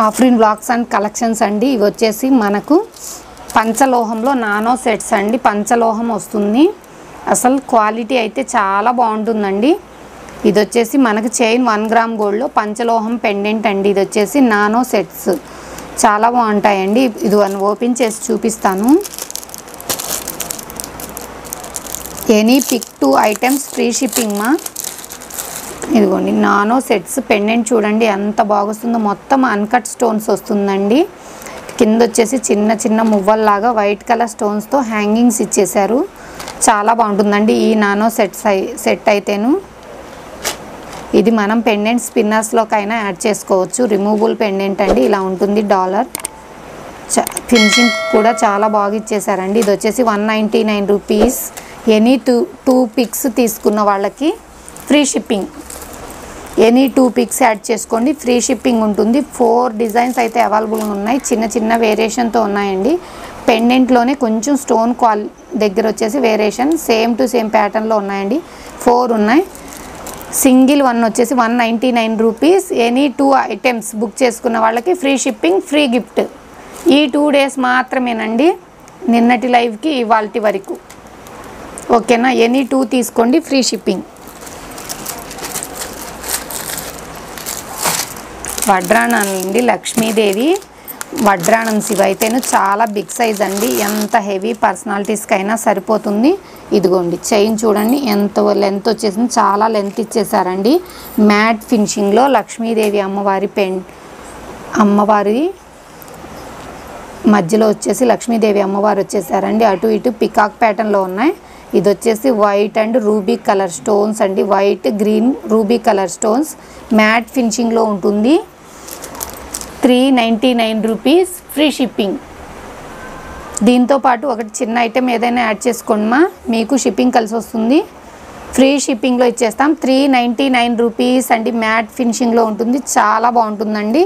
Afrin blocks and collections అండి. ఇవి వచ్చేసి మనకు పంచలోహంలో నానో సెట్స్ అండి. పంచలోహం వస్తుంది. అసలు క్వాలిటీ అయితే చాలా బాగుంటుందండి. ఇది వచ్చేసి మనకు చైన్ 1 గ్రామ్ గోల్డ్లో పంచలోహం పెండెంట్ అండి. ఇది వచ్చేసి నానో సెట్స్ చాలా బాగుంటాయండి. ఇది ఓపెన్ చేసి చూపిస్తాను. Any pick 2 items free shipping మా. ఇదిగోండి నానో సెట్స్ పెండెంట్ చూడండి ఎంత బాగొస్తుందో. మొత్తం అన్కట్ స్టోన్స్ వస్తుందండి. కింద వచ్చేసి చిన్న చిన్న మువ్వల్లాగా వైట్ కలర్ స్టోన్స్తో హ్యాంగింగ్స్ ఇచ్చేసారు. చాలా బాగుంటుందండి ఈ నానో సెట్ అయితేను. ఇది మనం పెండెంట్ స్పిన్నర్స్లోకైనా యాడ్ చేసుకోవచ్చు. రిమూవబుల్ పెండెంట్ అండి. ఇలా ఉంటుంది డాలర్. ఫినిషింగ్ కూడా చాలా బాగా ఇచ్చేసారండి. ఇది వచ్చేసి 199 రూపీస్. ఎనీ టూ పిక్స్ తీసుకున్న వాళ్ళకి free shipping. Any 2 picks add చేసుకోండి, ఫ్రీ షిప్పింగ్ ఉంటుంది. 4 డిజైన్స్ అయితే అవైలబుల్గా ఉన్నాయి. చిన్న చిన్న వేరియేషన్తో ఉన్నాయండి. పెండెంట్లోనే కొంచెం స్టోన్ దగ్గర వచ్చేసి వేరియేషన్ సేమ్ టు సేమ్ ప్యాటర్న్లో ఉన్నాయండి. 4 ఉన్నాయి. సింగిల్ వన్ వచ్చేసి 199 రూపీస్. ఎనీ 2 ఐటమ్స్ బుక్ చేసుకున్న వాళ్ళకి ఫ్రీ షిప్పింగ్, ఫ్రీ గిఫ్ట్. ఈ 2 డేస్ మాత్రమేనండి, నిన్నటి లైవ్కి ఇవాల్టి వరకు. ఓకేనా? ఎనీ 2 తీసుకోండి, ఫ్రీ షిప్పింగ్. వడ్రాణం అండి, లక్ష్మీదేవి వడ్రాణమ్స్. ఇవైతేను చాలా బిగ్ సైజ్ అండి. ఎంత హెవీ పర్సనాలిటీస్కైనా సరిపోతుంది. ఇదిగోండి చైన్ చూడండి ఎంత లెంత్ వచ్చేసింది. చాలా లెంత్ ఇచ్చేసారండి. మ్యాట్ ఫినిషింగ్లో లక్ష్మీదేవి అమ్మవారి మధ్యలో వచ్చేసి లక్ష్మీదేవి అమ్మవారు వచ్చేసారండి. అటు ఇటు పికాక్ ప్యాటర్న్లో ఉన్నాయి. ఇది వచ్చేసి white and ruby colour stones అండి. White, green, ruby colour stones matte ఫినిషింగ్లో ఉంటుంది. 399 రూపీస్, ఫ్రీ షిప్పింగ్. దీంతో పాటు ఒకటి చిన్న ఐటెం ఏదైనా యాడ్ చేసుకోండి మా, మీకు షిప్పింగ్ కలిసి వస్తుంది. ఫ్రీ షిప్పింగ్లో ఇచ్చేస్తాం. 399 రూపీస్ అండి. మ్యాట్ ఫినిషింగ్లో ఉంటుంది. చాలా బాగుంటుందండి.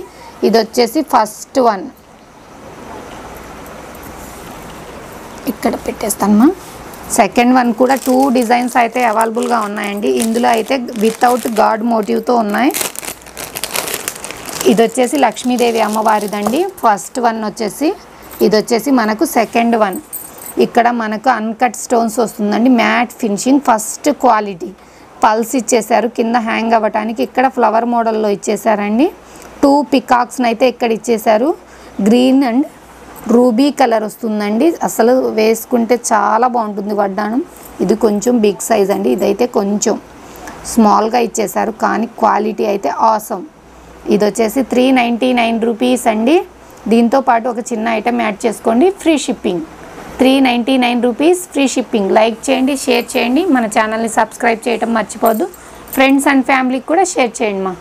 ఇది వచ్చేసి ఫస్ట్ వన్. ఇక్కడ పెట్టేస్తానమ్మా. సెకండ్ వన్ కూడా 2 డిజైన్స్ అయితే అవైలబుల్గా ఉన్నాయండి. ఇందులో అయితే వితౌట్ గాడ్ మోటివ్తో ఉన్నాయి. ఇది వచ్చేసి లక్ష్మీదేవి అమ్మవారిదండి. ఫస్ట్ వన్ వచ్చేసి ఇది వచ్చేసి మనకు సెకండ్ వన్. ఇక్కడ మనకు అన్కట్ స్టోన్స్ వస్తుందండి. Matte finishing, first quality. Pulse ఇచ్చేసారు కింద హ్యాంగ్ అవ్వటానికి. ఇక్కడ ఫ్లవర్ మోడల్లో ఇచ్చేసారండి. 2 పికాక్స్ని అయితే ఇక్కడ ఇచ్చేసారు. గ్రీన్ అండ్ రూబీ కలర్ వస్తుందండి. అసలు వేసుకుంటే చాలా బాగుంటుంది వడ్డాణం. ఇది కొంచెం బిగ్ సైజ్ అండి. ఇదైతే కొంచెం స్మాల్గా ఇచ్చేసారు కానీ క్వాలిటీ అయితే ఆసమ్. ఇది వచ్చేసి 399 రూపీస్ అండి. దీంతో పాటు ఒక చిన్న ఐటెం యాడ్ చేసుకోండి, free shipping. 399 rupees, free shipping. Like చేయండి, షేర్ చేయండి. మన ఛానల్ని సబ్స్క్రైబ్ చేయడం మర్చిపోద్దు. ఫ్రెండ్స్ అండ్ ఫ్యామిలీకి కూడా షేర్ చేయండి మా.